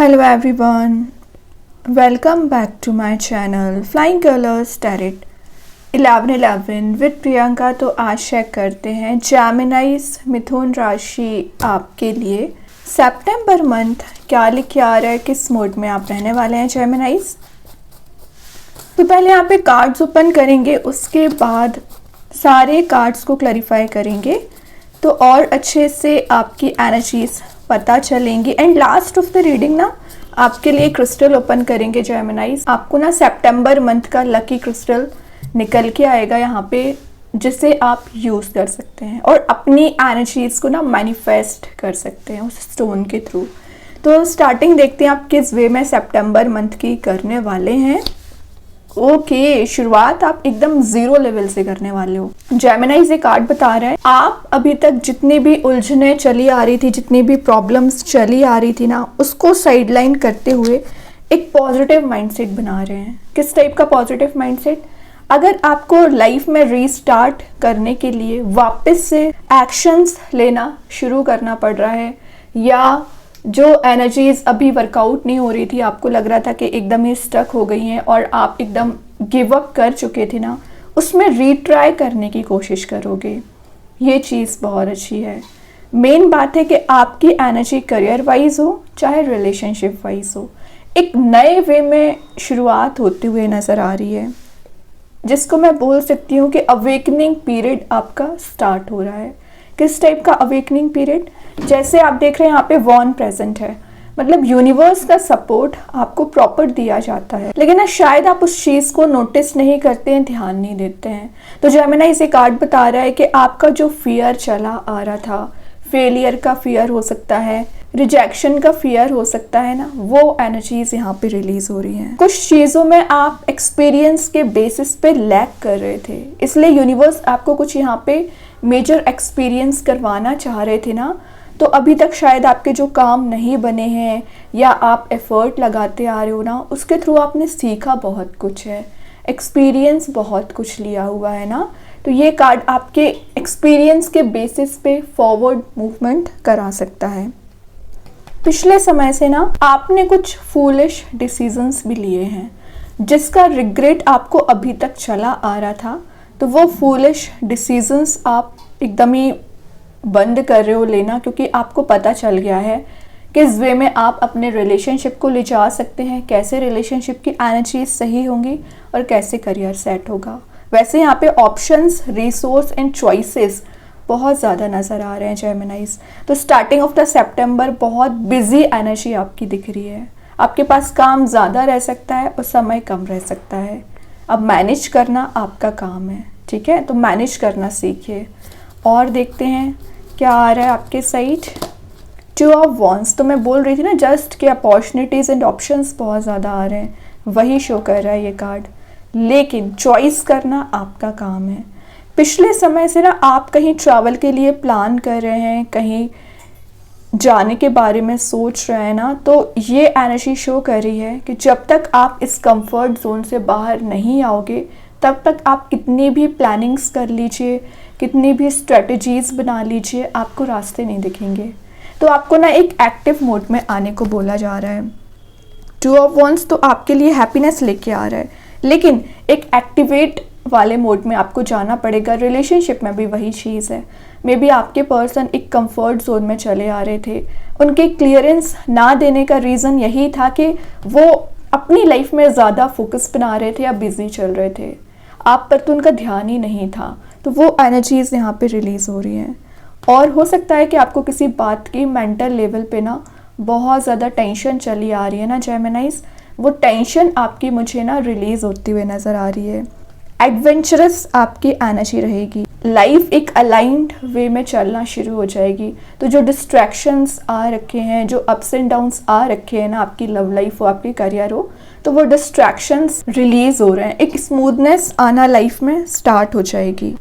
Hello everyone, welcome back to my channel Flying Colors Tarot 1111 with Priyanka. तो आशा करते हैं जेमिनाइज मिथुन राशि आपके लिए सितंबर मंथ क्या लिखे आ रहा है, किस मोड में आप रहने वाले हैं जेमिनाइज। तो पहले यहाँ पे कार्ड्स ओपन करेंगे, उसके बाद सारे कार्ड्स को क्लैरिफाई करेंगे तो और अच्छे से आपकी एनर्जीज पता चलेंगी। And last of the reading ना आपके लिए क्रिस्टल ओपन करेंगे जेमिनाइज। आपको ना सितंबर मंथ का लकी क्रिस्टल निकल के आएगा यहाँ पे, जिसे आप यूज़ कर सकते हैं और अपनी एनर्जीज को ना मैनिफेस्ट कर सकते हैं उस स्टोन के थ्रू। तो स्टार्टिंग देखते हैं आप किस वे में सितंबर मंथ की करने वाले हैं। ओके, शुरुआत आप एकदम जीरो लेवल से करने वाले हो। जेमिनाइज ये कार्ड बता रहा है आप अभी तक जितनी भी उलझने चली आ रही थी, जितनी भी प्रॉब्लम्स चली आ रही थी ना, उसको साइडलाइन करते हुए एक पॉजिटिव माइंडसेट बना रहे हैं। किस टाइप का पॉजिटिव माइंडसेट? अगर आपको लाइफ में रीस्टार्ट करने के लिए वापस से एक्शंस लेना शुरू करना पड़ रहा है, या जो एनर्जीज अभी वर्कआउट नहीं हो रही थी, आपको लग रहा था कि एकदम ही स्टक हो गई हैं और आप एकदम गिव अप कर चुके थे ना, उसमें रीट्राई करने की कोशिश करोगे। ये चीज़ बहुत अच्छी है। मेन बात है कि आपकी एनर्जी करियर वाइज हो चाहे रिलेशनशिप वाइज हो, एक नए वे में शुरुआत होते हुए नज़र आ रही है, जिसको मैं बोल सकती हूँ कि अवेकनिंग पीरियड आपका स्टार्ट हो रहा है। किस टाइप का अवेकनिंग पीरियड? जैसे आप देख रहे हैं यहाँ पे वॉन प्रेजेंट है, मतलब यूनिवर्स का सपोर्ट आपको प्रॉपर दिया जाता है, लेकिन ना शायद आप उस चीज़ को नोटिस नहीं करते हैं, ध्यान नहीं देते हैं। तो जेमिनाइज ये कार्ड बता रहा है कि आपका जो फियर चला आ रहा था, फेलियर का फियर हो सकता है, रिजेक्शन का फियर हो सकता है ना, वो एनर्जीज यहाँ पे रिलीज हो रही हैं। कुछ चीज़ों में आप एक्सपीरियंस के बेसिस पे लैक कर रहे थे, इसलिए यूनिवर्स आपको कुछ यहाँ पे मेजर एक्सपीरियंस करवाना चाह रहे थे ना। तो अभी तक शायद आपके जो काम नहीं बने हैं या आप एफर्ट लगाते आ रहे हो ना, उसके थ्रू आपने सीखा बहुत कुछ है, एक्सपीरियंस बहुत कुछ लिया हुआ है ना। तो ये कार्ड आपके एक्सपीरियंस के बेसिस पे फॉरवर्ड मूवमेंट करा सकता है। पिछले समय से ना आपने कुछ फूलिश डिसीजंस भी लिए हैं, जिसका रिग्रेट आपको अभी तक चला आ रहा था। तो वो फूलिश डिसीजंस आप एकदम ही बंद कर रहे हो लेना, क्योंकि आपको पता चल गया है किस वे में आप अपने रिलेशनशिप को ले जा सकते हैं, कैसे रिलेशनशिप की एनर्जी सही होंगी और कैसे करियर सेट होगा। वैसे यहाँ पे ऑप्शंस, रिसोर्स एंड चॉइसेस बहुत ज़्यादा नज़र आ रहे हैं जेमिनाइज। तो स्टार्टिंग ऑफ द सितंबर बहुत बिजी एनर्जी आपकी दिख रही है। आपके पास काम ज़्यादा रह सकता है और समय कम रह सकता है। अब मैनेज करना आपका काम है, ठीक है? तो मैनेज करना सीखिए। और देखते हैं क्या आ रहा है आपके साइड। 2 ऑफ वॉन्ड्स, तो मैं बोल रही थी ना जस्ट कि अपॉर्चुनिटीज़ एंड ऑप्शंस बहुत ज़्यादा आ रहे हैं, वही शो कर रहा है ये कार्ड। लेकिन चॉइस करना आपका काम है। पिछले समय से ना आप कहीं ट्रैवल के लिए प्लान कर रहे हैं, कहीं जाने के बारे में सोच रहे हैं ना, तो ये एनर्जी शो कर रही है कि जब तक आप इस कंफर्ट जोन से बाहर नहीं आओगे, तब तक आप कितनी भी प्लानिंग्स कर लीजिए, कितनी भी स्ट्रेटजीज बना लीजिए, आपको रास्ते नहीं दिखेंगे। तो आपको ना एक एक्टिव मोड में आने को बोला जा रहा है। 2 ऑफ वॉन्ड्स तो आपके लिए हैप्पीनेस लेके आ रहा है, लेकिन एक एक्टिवेट वाले मोड में आपको जाना पड़ेगा। रिलेशनशिप में भी वही चीज़ है। मे बी आपके पर्सन एक कंफर्ट जोन में चले आ रहे थे, उनके क्लियरेंस ना देने का रीज़न यही था कि वो अपनी लाइफ में ज़्यादा फोकस बना रहे थे या बिजी चल रहे थे, आप पर तो उनका ध्यान ही नहीं था। तो वो एनर्जीज़ यहाँ पे रिलीज़ हो रही हैं। और हो सकता है कि आपको किसी बात की मेंटल लेवल पे ना बहुत ज़्यादा टेंशन चली आ रही है ना जेमिनाइज, वो टेंशन आपकी मुझे ना रिलीज़ होती हुई नज़र आ रही है। एडवेंचरस आपकी एनर्जी रहेगी, लाइफ एक अलाइंड वे में चलना शुरू हो जाएगी। तो जो डिस्ट्रैक्शंस आ रखे हैं, जो अप्स एंड डाउन्स आ रखे हैं ना, आपकी लव लाइफ हो, आपकी करियर हो, तो वो डिस्ट्रैक्शंस रिलीज हो रहे हैं। एक स्मूथनेस आना लाइफ में स्टार्ट हो जाएगी,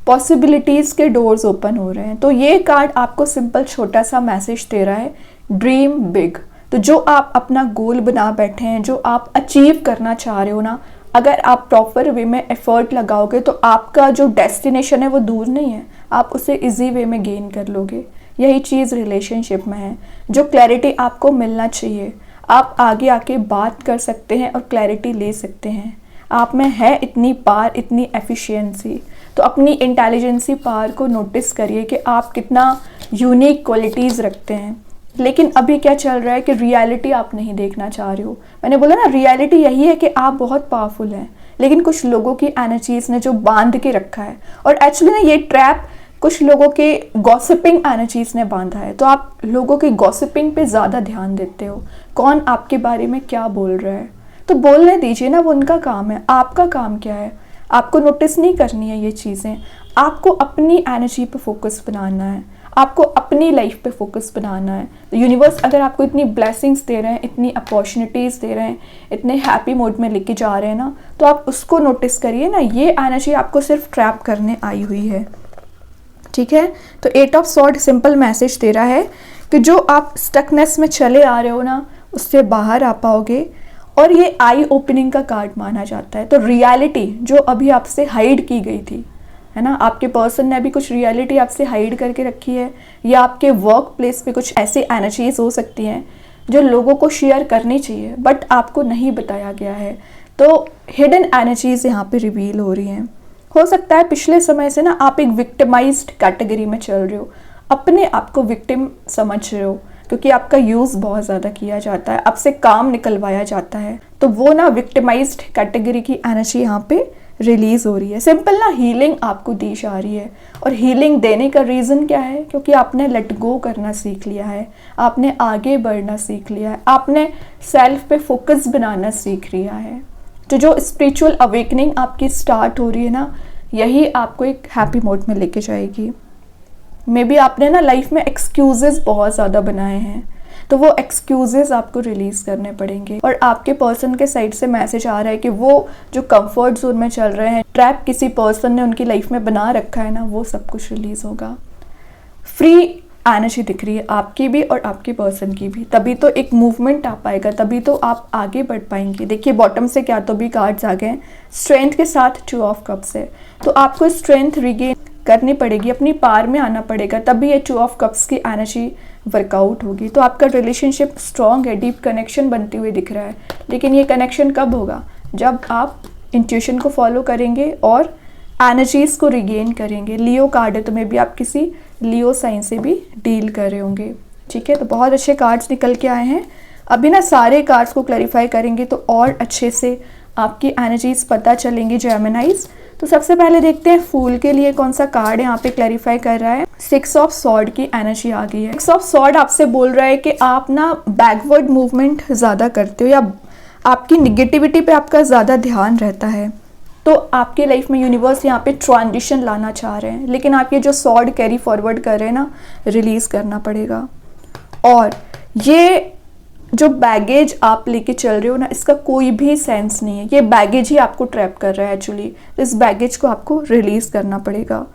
पॉसिबिलिटीज़ के डोर्स ओपन हो रहे हैं। तो ये कार्ड आपको सिंपल छोटा सा मैसेज दे रहा है, ड्रीम बिग। तो जो आप अपना गोल बना बैठे हैं, जो आप अचीव करना चाह रहे हो ना, अगर आप प्रॉपर वे में एफर्ट लगाओगे तो आपका जो डेस्टिनेशन है वो दूर नहीं है, आप उसे इजी वे में गेन कर लोगे। यही चीज़ रिलेशनशिप में है। जो क्लैरिटी आपको मिलना चाहिए, आप आगे आके बात कर सकते हैं और क्लैरिटी ले सकते हैं। आप में है इतनी पावर, इतनी एफिशिएंसी, तो अपनी इंटेलिजेंसी पावर को नोटिस करिए कि आप कितना यूनिक क्वालिटीज़ रखते हैं। लेकिन अभी क्या चल रहा है कि रियलिटी आप नहीं देखना चाह रहे हो। मैंने बोला ना, रियलिटी यही है कि आप बहुत पावरफुल हैं, लेकिन कुछ लोगों की एनर्जीज ने जो बांध के रखा है, और एक्चुअली ना ये ट्रैप कुछ लोगों के गॉसिपिंग एनर्जीज ने बांधा है। तो आप लोगों की गॉसिपिंग पे ज़्यादा ध्यान देते हो, कौन आपके बारे में क्या बोल रहा है, तो बोलने दीजिए ना, वो उनका काम है। आपका काम क्या है? आपको नोटिस नहीं करनी है ये चीज़ें। आपको अपनी एनर्जी पे फोकस बनाना है, आपको अपनी लाइफ पे फोकस बनाना है। तो यूनिवर्स अगर आपको इतनी ब्लेसिंग्स दे रहे हैं, इतनी अपॉर्चुनिटीज़ दे रहे हैं, इतने हैप्पी मोड में लेके जा रहे हैं ना, तो आप उसको नोटिस करिए ना। ये एनर्जी आपको सिर्फ ट्रैप करने आई हुई है, ठीक है। तो 8 ऑफ सॉर्ड सिंपल मैसेज दे रहा है कि जो आप स्टकनेस में चले आ रहे हो ना, उससे बाहर आ पाओगे। और ये आई ओपनिंग का कार्ड माना जाता है। तो रियलिटी जो अभी आपसे हाइड की गई थी, है ना, आपके पर्सन ने अभी कुछ रियलिटी आपसे हाइड करके रखी है, या आपके वर्क प्लेस पे कुछ ऐसी एनर्जीज हो सकती हैं जो लोगों को शेयर करनी चाहिए बट आपको नहीं बताया गया है। तो हिडन एनर्जीज यहाँ पे रिवील हो रही हैं। हो सकता है पिछले समय से ना आप एक विक्टिमाइज्ड कैटेगरी में चल रहे हो, अपने आप को विक्टिम समझ रहे हो, क्योंकि आपका यूज़ बहुत ज़्यादा किया जाता है, आपसे काम निकलवाया जाता है। तो वो ना विक्टिमाइज्ड कैटेगरी की एनर्जी यहाँ पे रिलीज़ हो रही है। सिंपल ना हीलिंग आपको दी जा रही है। और हीलिंग देने का रीज़न क्या है? क्योंकि आपने लेट गो करना सीख लिया है, आपने आगे बढ़ना सीख लिया है, आपने सेल्फ पे फोकस बनाना सीख लिया है। तो जो स्पिरिचुअल अवेकनिंग आपकी स्टार्ट हो रही है ना, यही आपको एक हैप्पी मोड में लेके जाएगी। मे बी आपने ना लाइफ में एक्सक्यूजेस बहुत ज़्यादा बनाए हैं, तो वो एक्सक्यूजेस आपको रिलीज़ करने पड़ेंगे। और आपके पर्सन के साइड से मैसेज आ रहा है कि वो जो कंफर्ट जोन में चल रहे हैं, ट्रैप किसी पर्सन ने उनकी लाइफ में बना रखा है ना, वो सब कुछ रिलीज़ होगा। फ्री एनर्जी दिख रही है आपकी भी और आपके पर्सन की भी, तभी तो एक मूवमेंट आ पाएगा, तभी तो आप आगे बढ़ पाएंगे। देखिए बॉटम से क्या तो भी कार्ड्स आ गए, स्ट्रेंथ के साथ 2 ऑफ कप्स है। तो आपको स्ट्रेंथ रिगेन करनी पड़ेगी, अपनी पार में आना पड़ेगा, तभी ये 2 ऑफ कप्स की एनर्जी वर्कआउट होगी। तो आपका रिलेशनशिप स्ट्रॉन्ग है, डीप कनेक्शन बनते हुए दिख रहा है। लेकिन ये कनेक्शन कब होगा? जब आप इंट्यूशन को फॉलो करेंगे और एनर्जीज को रिगेन करेंगे। लियो कार्ड है, तो मे बी आप किसी लियो साइन से भी डील कर रहे होंगे, ठीक है। तो बहुत अच्छे कार्ड्स निकल के आए हैं। अभी ना सारे कार्ड्स को क्लैरिफाई करेंगे तो और अच्छे से आपकी एनर्जीज पता चलेंगी जेमिनाइज। तो सबसे पहले देखते हैं फूल के लिए कौन सा कार्ड यहाँ पे क्लैरिफाई कर रहा है। 6 ऑफ सॉर्ड की एनर्जी आ गई है। 6 ऑफ सॉर्ड आपसे बोल रहा है कि आप ना बैकवर्ड मूवमेंट ज़्यादा करते हो, या आपकी निगेटिविटी पे आपका ज़्यादा ध्यान रहता है। तो आपकी लाइफ में यूनिवर्स यहाँ पे ट्रांजिशन लाना चाह रहे हैं, लेकिन आप ये जो सॉर्ड कैरी फॉरवर्ड कर रहे हैं ना, रिलीज़ करना पड़ेगा। और ये जो बैगेज आप लेके चल रहे हो ना, इसका कोई भी सेंस नहीं है। ये बैगेज ही आपको ट्रैप कर रहा है एक्चुअली। तो इस बैगेज को आपको रिलीज़ करना पड़ेगा।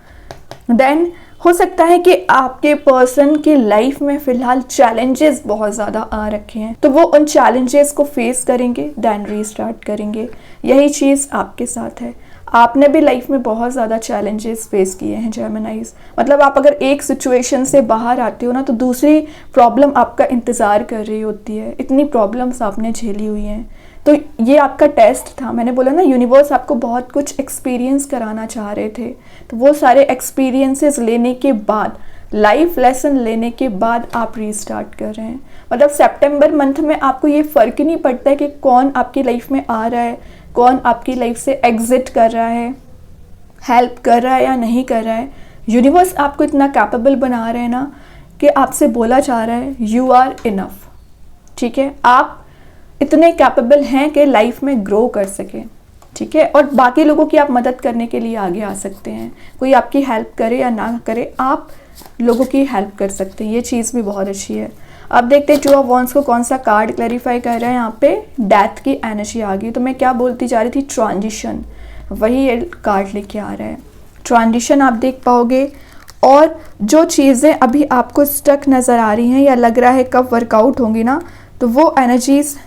देन हो सकता है कि आपके पर्सन की लाइफ में फ़िलहाल चैलेंजेस बहुत ज़्यादा आ रखे हैं, तो वो उन चैलेंजेस को फेस करेंगे, देन रीस्टार्ट करेंगे। यही चीज़ आपके साथ है। आपने भी लाइफ में बहुत ज़्यादा चैलेंजेस फेस किए हैं जेमिनाइज। मतलब आप अगर एक सिचुएशन से बाहर आते हो ना, तो दूसरी प्रॉब्लम आपका इंतज़ार कर रही होती है। इतनी प्रॉब्लम्स आपने झेली हुई हैं। तो ये आपका टेस्ट था। मैंने बोला ना, यूनिवर्स आपको बहुत कुछ एक्सपीरियंस कराना चाह रहे थे। तो वो सारे एक्सपीरियंसेस लेने के बाद, लाइफ लेसन लेने के बाद आप रीस्टार्ट कर रहे हैं। मतलब सितंबर मंथ में आपको ये फ़र्क ही नहीं पड़ता है कि कौन आपकी लाइफ में आ रहा है, कौन आपकी लाइफ से एग्जिट कर रहा है, हेल्प कर रहा है या नहीं कर रहा है। यूनिवर्स आपको इतना कैपेबल बना रहे हैं ना कि आपसे बोला जा रहा है यू आर इनफ, ठीक है। आप इतने कैपेबल हैं कि लाइफ में ग्रो कर सकें, ठीक है। और बाकी लोगों की आप मदद करने के लिए आगे आ सकते हैं। कोई आपकी हेल्प करे या ना करे, आप लोगों की हेल्प कर सकते हैं। ये चीज़ भी बहुत अच्छी है। अब देखते हैं 2 ऑफ वॉन्ड्स को कौन सा कार्ड क्लैरिफाई कर रहा है। यहाँ पे डेथ की एनर्जी आ गई। तो मैं क्या बोलती जा रही थी, ट्रांजिशन, वही ये कार्ड लेके आ रहा है। ट्रांजिशन आप देख पाओगे, और जो चीज़ें अभी आपको स्टक नज़र आ रही हैं या लग रहा है कब वर्कआउट होंगी ना, तो वो एनर्जीज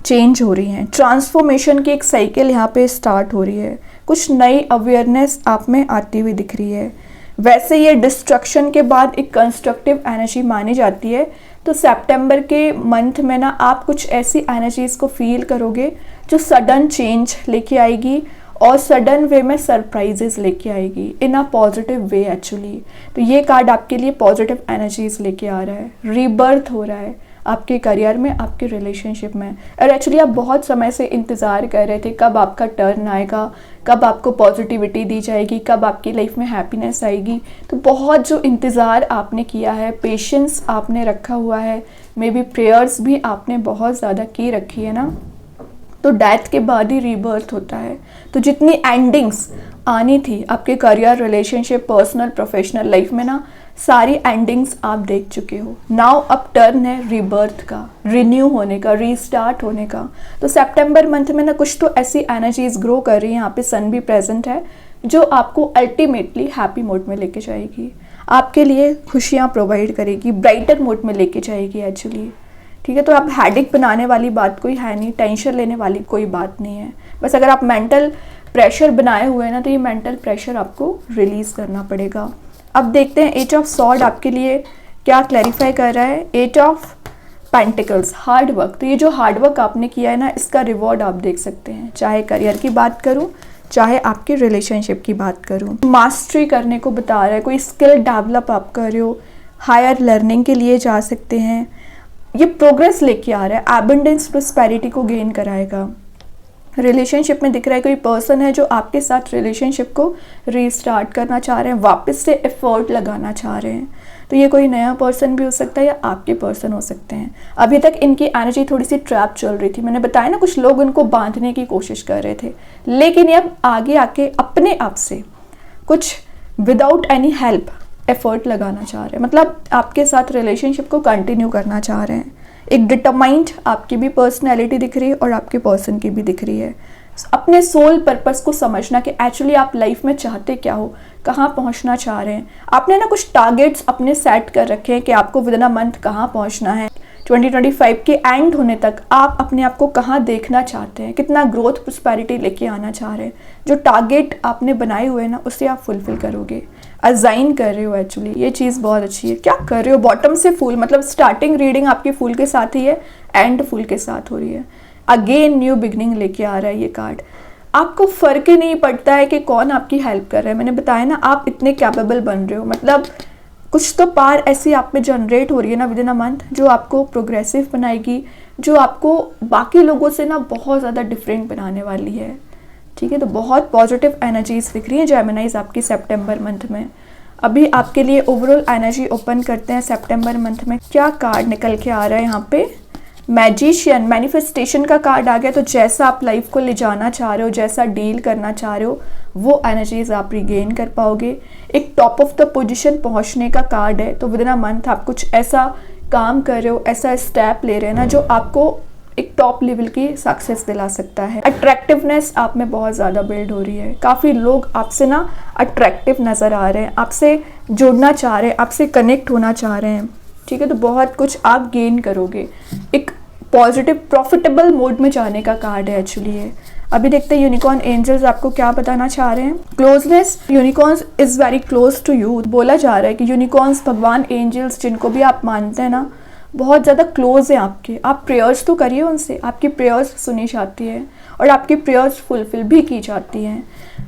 चेंज हो रही हैं। ट्रांसफॉर्मेशन की एक साइकिल यहाँ पे स्टार्ट हो रही है। कुछ नई अवेयरनेस आप में आती हुई दिख रही है। वैसे ये डिस्ट्रक्शन के बाद एक कंस्ट्रक्टिव एनर्जी मानी जाती है, तो सितंबर के मंथ में ना आप कुछ ऐसी एनर्जीज को फील करोगे जो सडन चेंज लेके आएगी और सडन वे में सरप्राइजेस लेके आएगी इन अ पॉजिटिव वे एक्चुअली। तो ये कार्ड आपके लिए पॉजिटिव एनर्जीज लेके आ रहा है, रीबर्थ हो रहा है आपके करियर में, आपके रिलेशनशिप में। और एक्चुअली आप बहुत समय से इंतज़ार कर रहे थे कब आपका टर्न आएगा, कब आपको पॉजिटिविटी दी जाएगी, कब आपकी लाइफ में हैप्पीनेस आएगी। तो बहुत जो इंतज़ार आपने किया है, पेशेंस आपने रखा हुआ है, मे बी प्रेयर्स भी आपने बहुत ज़्यादा की रखी है ना, तो डेथ के बाद ही रीबर्थ होता है। तो जितनी एंडिंग्स आनी थी आपके career, relationship, personal, professional life में ना, सारी एंडिंग्स आप देख चुके हो। नाउ अब टर्न है रीबर्थ का, रिन्यू होने का, रीस्टार्ट होने का। तो सितंबर मंथ में ना कुछ तो ऐसी एनर्जीज ग्रो कर रही है, यहाँ पे सन भी प्रेजेंट है, जो आपको अल्टीमेटली हैप्पी मोड में लेके जाएगी, आपके लिए खुशियाँ प्रोवाइड करेगी, ब्राइटर मोड में लेके जाएगी एक्चुअली। ठीक है, तो आप हेडेक बनाने वाली बात कोई है नहीं, टेंशन लेने वाली कोई बात नहीं है। बस अगर आप मेंटल प्रेशर बनाए हुए हैं ना, तो ये मेंटल प्रेशर आपको रिलीज़ करना पड़ेगा। अब देखते हैं एट ऑफ सॉर्ड आपके लिए क्या क्लैरिफाई कर रहा है। Eight of pentacles, hard work. तो ये जो हार्ड वर्क आपने किया है ना, इसका रिवॉर्ड आप देख सकते हैं। चाहे करियर की बात करूं, चाहे आपके रिलेशनशिप की बात करूं, मास्टरी करने को बता रहा है, कोई स्किल डेवलप आप कर रहे हो, हायर लर्निंग के लिए जा सकते हैं। ये प्रोग्रेस लेके आ रहा है, एबंडेंस, प्रोस्पेरिटी को गेन कराएगा। रिलेशनशिप में दिख रहा है कोई पर्सन है जो आपके साथ रिलेशनशिप को रीस्टार्ट करना चाह रहे हैं, वापस से एफर्ट लगाना चाह रहे हैं। तो ये कोई नया पर्सन भी हो सकता है या आपके पर्सन हो सकते हैं। अभी तक इनकी एनर्जी थोड़ी सी ट्रैप चल रही थी, मैंने बताया ना, कुछ लोग उनको बांधने की कोशिश कर रहे थे, लेकिन ये अब आगे आके अपने आप से कुछ विदाउट एनी हेल्प एफर्ट लगाना चाह रहे हैं, मतलब आपके साथ रिलेशनशिप को कंटिन्यू करना चाह रहे हैं। एक डिटरमाइंड आपकी भी पर्सनैलिटी दिख रही है और आपके पर्सन की भी दिख रही है। अपने सोल पर्पस को समझना कि एक्चुअली आप लाइफ में चाहते क्या हो, कहाँ पहुँचना चाह रहे हैं। आपने ना कुछ टारगेट्स अपने सेट कर रखे हैं कि आपको विद इन अ मंथ कहाँ पहुँचना है। 2025 के एंड होने तक आप अपने आप को कहाँ देखना चाहते हैं, कितना ग्रोथ, प्रॉस्पेरिटी लेके आना चाह रहे हैं। जो टारगेट आपने बनाए हुए हैं ना, उसे आप फुलफिल करोगे, अजाइन कर रहे हो एक्चुअली। ये चीज़ बहुत अच्छी है। क्या कर रहे हो, बॉटम से फूल, मतलब स्टार्टिंग रीडिंग आपकी फूल के साथ ही है, एंड फूल के साथ हो रही है। अगेन न्यू बिगनिंग लेके आ रहा है ये कार्ड। आपको फ़र्क ही नहीं पड़ता है कि कौन आपकी हेल्प कर रहा है। मैंने बताया ना, आप इतने कैपेबल बन रहे हो, मतलब कुछ तो पार ऐसी आप में जनरेट हो रही है ना विद इन अ मंथ, जो आपको प्रोग्रेसिव बनाएगी, जो आपको बाकी लोगों से ना बहुत ज़्यादा डिफरेंट बनाने वाली है। ठीक है, तो बहुत पॉजिटिव एनर्जीज दिख रही है जेमिनाइज आपकी सितंबर मंथ में। अभी आपके लिए ओवरऑल एनर्जी ओपन करते हैं सितंबर मंथ में। क्या कार्ड निकल के आ रहा है यहाँ पे, मैजिशियन, मैनिफेस्टेशन का कार्ड आ गया। तो जैसा आप लाइफ को ले जाना चाह रहे हो, जैसा डील करना चाह रहे हो, वो एनर्जीज आप रिगेन कर पाओगे। एक टॉप ऑफ द पोजीशन पहुंचने का कार्ड है। तो विद इन अ मंथ आप कुछ ऐसा काम कर रहे हो, ऐसा स्टेप ले रहे हैं ना, जो आपको एक टॉप लेवल की सक्सेस दिला सकता है। अट्रैक्टिवनेस आप में बहुत ज़्यादा बिल्ड हो रही है। काफ़ी लोग आपसे ना अट्रैक्टिव नज़र आ रहे हैं, आपसे जुड़ना चाह रहे हैं, आपसे कनेक्ट होना चाह रहे हैं। ठीक है, तो बहुत कुछ आप गेन करोगे। एक पॉजिटिव प्रॉफिटेबल मोड में जाने का कार्ड है एक्चुअली ये। अभी देखते हैं यूनिकॉर्न एंजल्स आपको क्या बताना चाह रहे हैं। Closeness, unicorns is very close to you. बोला जा रहा है कि यूनिकॉर्न्स, भगवान, एंजल्स, जिनको भी आप मानते हैं ना, बहुत ज़्यादा क्लोज हैं आपके। आप प्रेयर्स तो करिए उनसे, आपकी प्रेयर्स सुनी जाती है और आपकी प्रेयर्स फुलफिल भी की जाती हैं।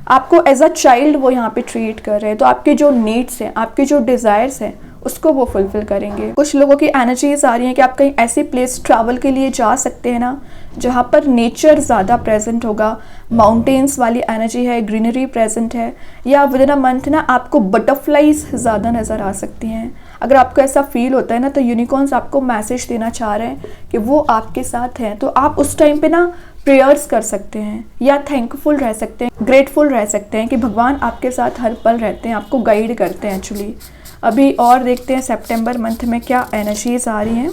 आपको एज अ चाइल्ड वो यहाँ पे ट्रीट कर रहे हैं। तो आपके जो नीड्स हैं, आपके जो डिज़ायर्स हैं, उसको वो फुलफिल करेंगे। कुछ लोगों की एनर्जीज आ रही हैं कि आप कहीं ऐसी प्लेस ट्रैवल के लिए जा सकते हैं ना, जहाँ पर नेचर ज़्यादा प्रेजेंट होगा, माउंटेन्स वाली एनर्जी है, ग्रीनरी प्रेजेंट है। या विद इन अ मंथ ना आपको बटरफ्लाइज ज़्यादा नज़र आ सकती हैं। अगर आपको ऐसा फील होता है ना, तो यूनिकॉर्न्स आपको मैसेज देना चाह रहे हैं कि वो आपके साथ हैं। तो आप उस टाइम पे ना प्रेयर्स कर सकते हैं या थैंकफुल रह सकते हैं, ग्रेटफुल रह सकते हैं कि भगवान आपके साथ हर पल रहते हैं, आपको गाइड करते हैं एक्चुअली। अभी और देखते हैं सितंबर मंथ में क्या एनर्जीज आ रही हैं।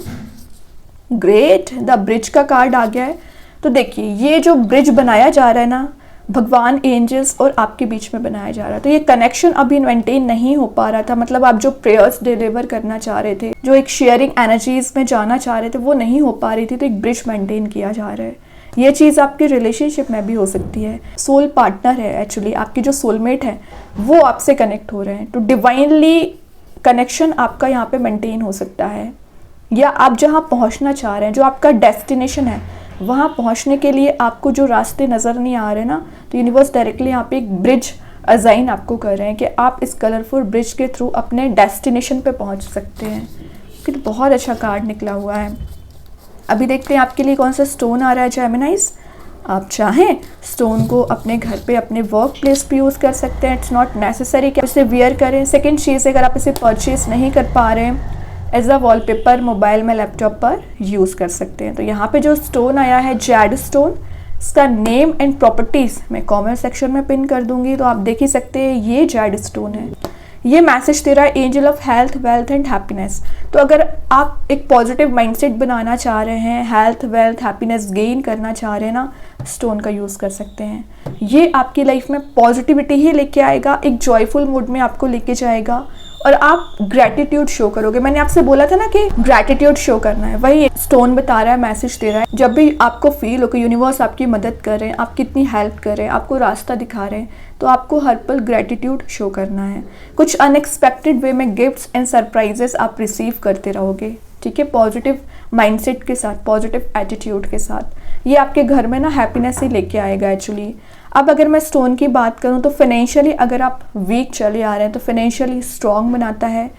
ग्रेट, द ब्रिज का कार्ड आ गया है। तो देखिए, ये जो ब्रिज बनाया जा रहा है ना, भगवान, एंजल्स और आपके बीच में बनाया जा रहा है। तो ये कनेक्शन अभी मेंटेन नहीं हो पा रहा था, मतलब आप जो प्रेयर्स डिलीवर करना चाह रहे थे, जो एक शेयरिंग एनर्जीज में जाना चाह रहे थे, वो नहीं हो पा रही थी। तो एक ब्रिज मेंटेन किया जा रहा है। ये चीज़ आपके रिलेशनशिप में भी हो सकती है। सोल पार्टनर है एक्चुअली, आपकी जो सोलमेट है वो आपसे कनेक्ट हो रहे हैं। तो डिवाइनली कनेक्शन आपका यहाँ पे मेंटेन हो सकता है। या आप जहाँ पहुँचना चाह रहे हैं, जो आपका डेस्टिनेशन है, वहाँ पहुँचने के लिए आपको जो रास्ते नज़र नहीं आ रहे ना, तो यूनिवर्स डायरेक्टली यहाँ पे एक ब्रिज असाइन आपको कर रहे हैं कि आप इस कलरफुल ब्रिज के थ्रू अपने डेस्टिनेशन पे पहुँच सकते हैं। कि बहुत अच्छा कार्ड निकला हुआ है। अभी देखते हैं आपके लिए कौन सा स्टोन आ रहा है जेमिनाइज। आप चाहें स्टोन को अपने घर पे, अपने वर्क प्लेस पे यूज़ कर सकते हैं। इट्स नॉट नेसेसरी कि आप इसे वियर करें। सेकंड चीज़, अगर आप इसे परचेज नहीं कर पा रहे हैं, एज अ वॉलपेपर मोबाइल में, लैपटॉप पर यूज़ कर सकते हैं। तो यहाँ पे जो स्टोन आया है जैड स्टोन, इसका नेम एंड प्रॉपर्टीज़ मैं कमेंट सेक्शन में पिन कर दूंगी, तो आप देख ही सकते हैं ये जैड स्टोन है। ये मैसेज दे रहा है angel of health, wealth and happiness. तो अगर आप एक पॉजिटिव माइंडसेट बनाना चाह रहे हैं, हेल्थ, वेल्थ, हैप्पीनेस गेन करना चाह रहे हैं ना, स्टोन का यूज़ कर सकते हैं। ये आपकी लाइफ में पॉजिटिविटी ही लेके आएगा, एक जॉयफुल मूड में आपको लेके जाएगा और आप ग्रैटिट्यूड शो करोगे। मैंने आपसे बोला था ना कि ग्रैटिट्यूड शो करना है, वही स्टोन बता रहा है, मैसेज दे रहा है। जब भी आपको फील हो कि यूनिवर्स आपकी मदद कर रहे हैं, आप कितनी हेल्प कर रहे हैं, आपको रास्ता दिखा रहे हैं, तो आपको हर पल ग्रैटिट्यूड शो करना है। कुछ अनएक्सपेक्टेड वे में गिफ्ट्स एंड सरप्राइजेस आप रिसीव करते रहोगे, ठीक है, पॉजिटिव माइंडसेट के साथ, पॉजिटिव एटीट्यूड के साथ। ये आपके घर में ना हैप्पीनेस ही लेके आएगा एक्चुअली। अब अगर मैं स्टोन की बात करूं तो फाइनेंशियली अगर आप वीक चले आ रहे हैं तो फाइनेंशियली स्ट्रॉन्ग बनाता है।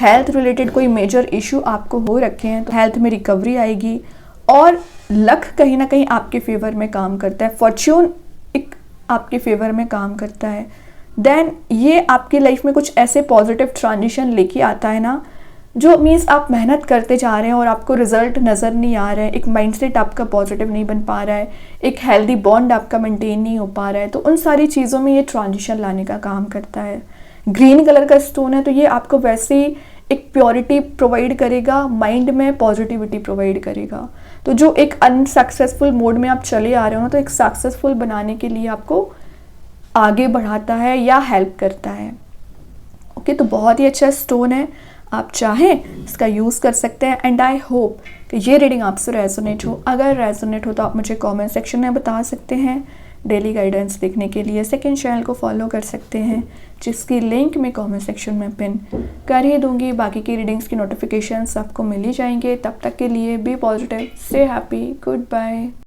हेल्थ रिलेटेड कोई मेजर इशू आपको हो रखे हैं तो हेल्थ में रिकवरी आएगी। और लक कहीं ना कहीं आपके फेवर में काम करता है, फॉर्च्यून एक आपके फेवर में काम करता है। देन ये आपकी लाइफ में कुछ ऐसे पॉजिटिव ट्रांजिशन लेके आता है ना, जो मीन्स आप मेहनत करते जा रहे हैं और आपको रिजल्ट नज़र नहीं आ रहा है, एक माइंडसेट आपका पॉजिटिव नहीं बन पा रहा है, एक हेल्दी बॉन्ड आपका मेंटेन नहीं हो पा रहा है, तो उन सारी चीज़ों में ये ट्रांजिशन लाने का काम करता है। ग्रीन कलर का स्टोन है तो ये आपको वैसे ही एक प्योरिटी प्रोवाइड करेगा, माइंड में पॉजिटिविटी प्रोवाइड करेगा। तो जो एक अनसक्सेसफुल मोड में आप चले आ रहे हो ना, तो एक सक्सेसफुल बनाने के लिए आपको आगे बढ़ाता है या हेल्प करता है। ओके, तो बहुत ही अच्छा स्टोन है, आप चाहें इसका यूज़ कर सकते हैं। एंड आई होप कि ये रीडिंग आपसे रेजोनेट हो। अगर रेजोनेट हो तो आप मुझे कमेंट सेक्शन में बता सकते हैं। डेली गाइडेंस देखने के लिए सेकंड चैनल को फॉलो कर सकते हैं, जिसकी लिंक मैं कमेंट सेक्शन में पिन कर ही दूंगी। बाकी की रीडिंग्स की नोटिफिकेशंस आपको मिल ही जाएंगे। तब तक के लिए be positive, stay happy, good bye.